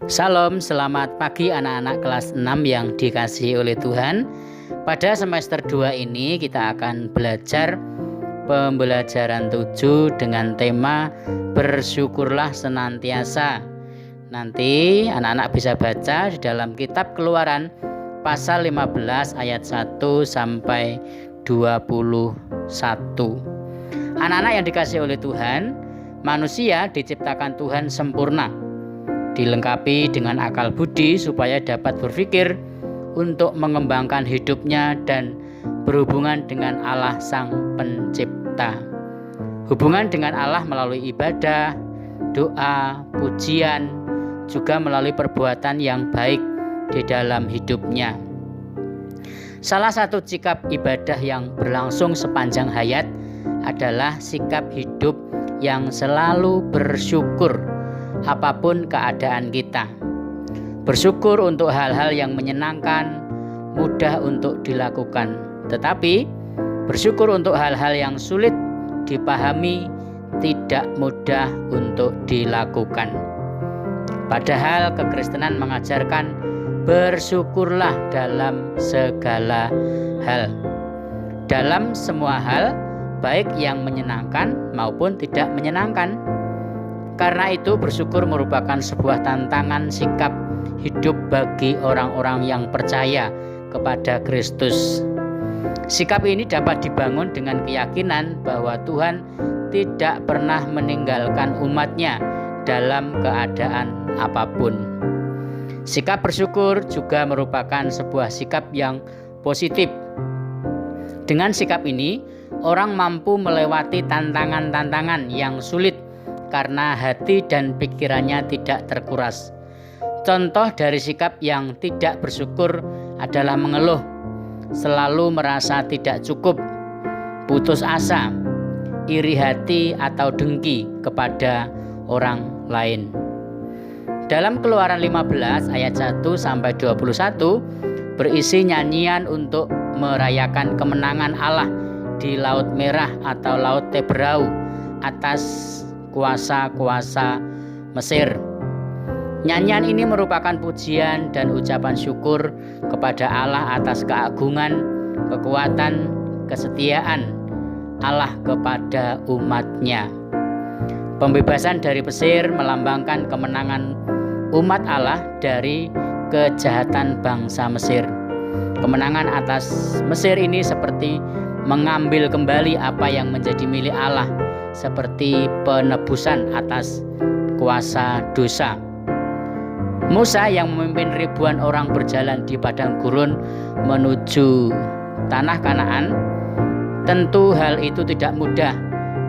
Salam, selamat pagi anak-anak kelas 6 yang dikasihi oleh Tuhan. Pada semester 2 ini kita akan belajar pembelajaran 7 dengan tema bersyukurlah senantiasa. Nanti anak-anak bisa baca di dalam kitab Keluaran pasal 15 ayat 1 sampai 21. Anak-anak yang dikasihi oleh Tuhan, manusia diciptakan Tuhan sempurna, dilengkapi dengan akal budi supaya dapat berpikir untuk mengembangkan hidupnya dan berhubungan dengan Allah Sang Pencipta. Hubungan dengan Allah melalui ibadah, doa, pujian, juga melalui perbuatan yang baik di dalam hidupnya. Salah satu sikap ibadah yang berlangsung sepanjang hayat adalah sikap hidup yang selalu bersyukur apapun keadaan kita. Bersyukur untuk hal-hal yang menyenangkan, mudah untuk dilakukan. Tetapi bersyukur untuk hal-hal yang sulit dipahami, tidak mudah untuk dilakukan. Padahal kekristenan mengajarkan bersyukurlah dalam segala hal. Dalam semua hal, baik yang menyenangkan maupun tidak menyenangkan. Karena itu bersyukur merupakan sebuah tantangan sikap hidup bagi orang-orang yang percaya kepada Kristus. Sikap ini dapat dibangun dengan keyakinan bahwa Tuhan tidak pernah meninggalkan umatnya dalam keadaan apapun. Sikap bersyukur juga merupakan sebuah sikap yang positif. Dengan sikap ini, orang mampu melewati tantangan-tantangan yang sulit karena hati dan pikirannya tidak terkuras. Contoh dari sikap yang tidak bersyukur adalah mengeluh, selalu merasa tidak cukup, putus asa, iri hati atau dengki kepada orang lain. Dalam Keluaran 15 ayat 1 sampai 21 berisi nyanyian untuk merayakan kemenangan Allah di Laut Merah atau Laut Teberau atas kuasa-kuasa Mesir. Nyanyian ini merupakan pujian dan ucapan syukur kepada Allah atas keagungan, kekuatan, kesetiaan Allah kepada umatnya. Pembebasan dari Mesir melambangkan kemenangan umat Allah dari kejahatan bangsa Mesir. Kemenangan atas Mesir ini seperti mengambil kembali apa yang menjadi milik Allah, seperti penebusan atas kuasa dosa. Musa yang memimpin ribuan orang berjalan di padang gurun menuju tanah Kanaan. Tentu hal itu tidak mudah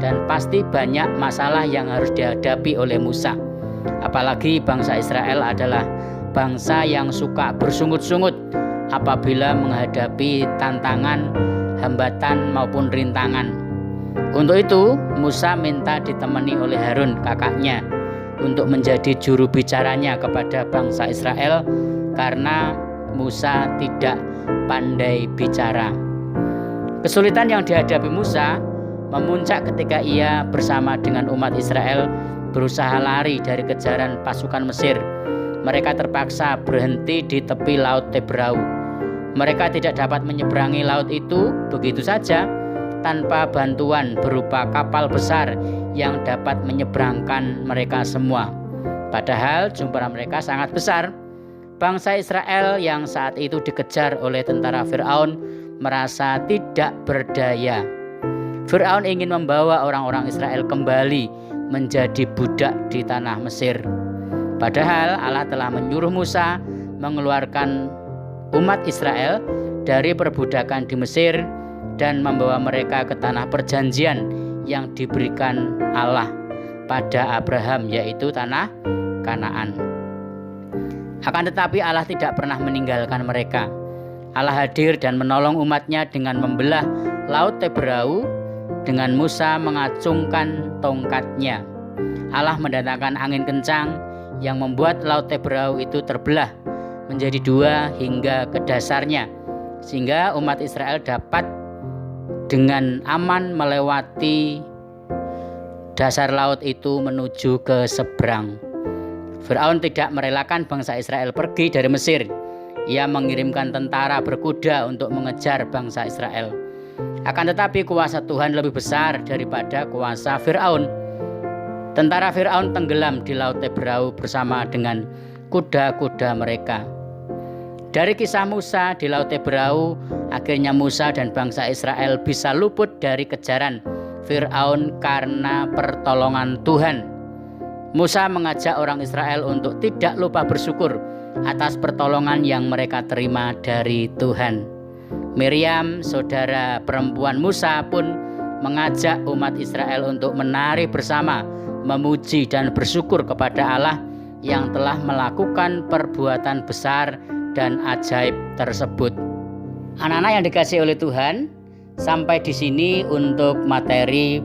dan pasti banyak masalah yang harus dihadapi oleh Musa. Apalagi bangsa Israel adalah bangsa yang suka bersungut-sungut apabila menghadapi tantangan, hambatan maupun rintangan. Untuk itu, Musa minta ditemani oleh Harun kakaknya untuk menjadi juru bicaranya kepada bangsa Israel karena Musa tidak pandai bicara. Kesulitan yang dihadapi Musa memuncak ketika ia bersama dengan umat Israel berusaha lari dari kejaran pasukan Mesir. Mereka terpaksa berhenti di tepi Laut Teberau. Mereka tidak dapat menyeberangi laut itu begitu saja tanpa bantuan berupa kapal besar yang dapat menyeberangkan mereka semua. Padahal jumlah mereka sangat besar. Bangsa Israel yang saat itu dikejar oleh tentara Firaun merasa tidak berdaya. Firaun ingin membawa orang-orang Israel kembali menjadi budak di tanah Mesir. Padahal Allah telah menyuruh Musa mengeluarkan umat Israel dari perbudakan di Mesir dan membawa mereka ke tanah perjanjian yang diberikan Allah pada Abraham, yaitu tanah Kanaan. Akan tetapi Allah tidak pernah meninggalkan mereka. Allah hadir dan menolong umatnya dengan membelah Laut Teberau dengan Musa mengacungkan tongkatnya. Allah mendatangkan angin kencang yang membuat Laut Teberau itu terbelah menjadi dua hingga ke dasarnya, sehingga umat Israel dapat dengan aman melewati dasar laut itu menuju ke seberang. Firaun tidak merelakan bangsa Israel pergi dari Mesir. Ia mengirimkan tentara berkuda untuk mengejar bangsa Israel. Akan tetapi kuasa Tuhan lebih besar daripada kuasa Firaun. Tentara Firaun tenggelam di Laut Teberau bersama dengan kuda-kuda mereka. Dari kisah Musa di Laut Teberau, akhirnya Musa dan bangsa Israel bisa luput dari kejaran Firaun karena pertolongan Tuhan. Musa mengajak orang Israel untuk tidak lupa bersyukur atas pertolongan yang mereka terima dari Tuhan. Miriam, saudara perempuan Musa, pun mengajak umat Israel untuk menari bersama, memuji dan bersyukur kepada Allah yang telah melakukan perbuatan besar dan ajaib tersebut. Anak-anak yang dikasihi oleh Tuhan, sampai di sini untuk materi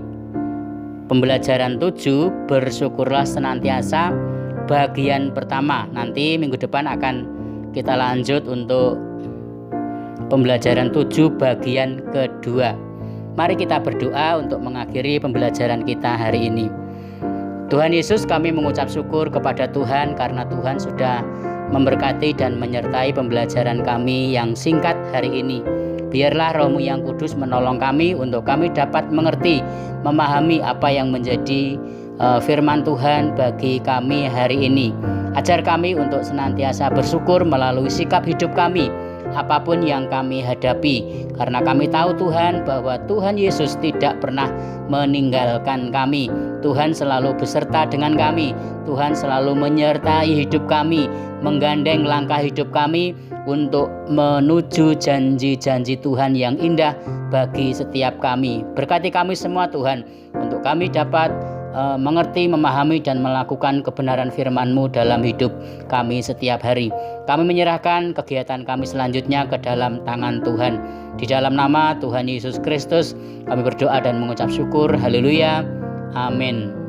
pembelajaran 7, bersyukurlah senantiasa, bagian pertama. Nanti minggu depan akan kita lanjut untuk pembelajaran 7 bagian kedua. Mari kita berdoa untuk mengakhiri pembelajaran kita hari ini. Tuhan Yesus, kami mengucap syukur kepada Tuhan karena Tuhan sudah memberkati dan menyertai pembelajaran kami yang singkat hari ini. Biarlah Roh-Mu yang kudus menolong kami untuk kami dapat mengerti, memahami apa yang menjadi firman Tuhan bagi kami hari ini. Ajar kami untuk senantiasa bersyukur melalui sikap hidup kami, apapun yang kami hadapi. Karena kami tahu Tuhan bahwa Tuhan Yesus tidak pernah meninggalkan kami. Tuhan selalu beserta dengan kami. Tuhan selalu menyertai hidup kami, menggandeng langkah hidup kami untuk menuju janji-janji Tuhan yang indah bagi setiap kami. Berkati kami semua Tuhan, untuk kami dapat mengerti, memahami dan melakukan kebenaran firman-Mu dalam hidup kami setiap hari. Kami menyerahkan kegiatan kami selanjutnya ke dalam tangan Tuhan. Di dalam nama Tuhan Yesus Kristus kami berdoa dan mengucap syukur. Haleluya. Amin.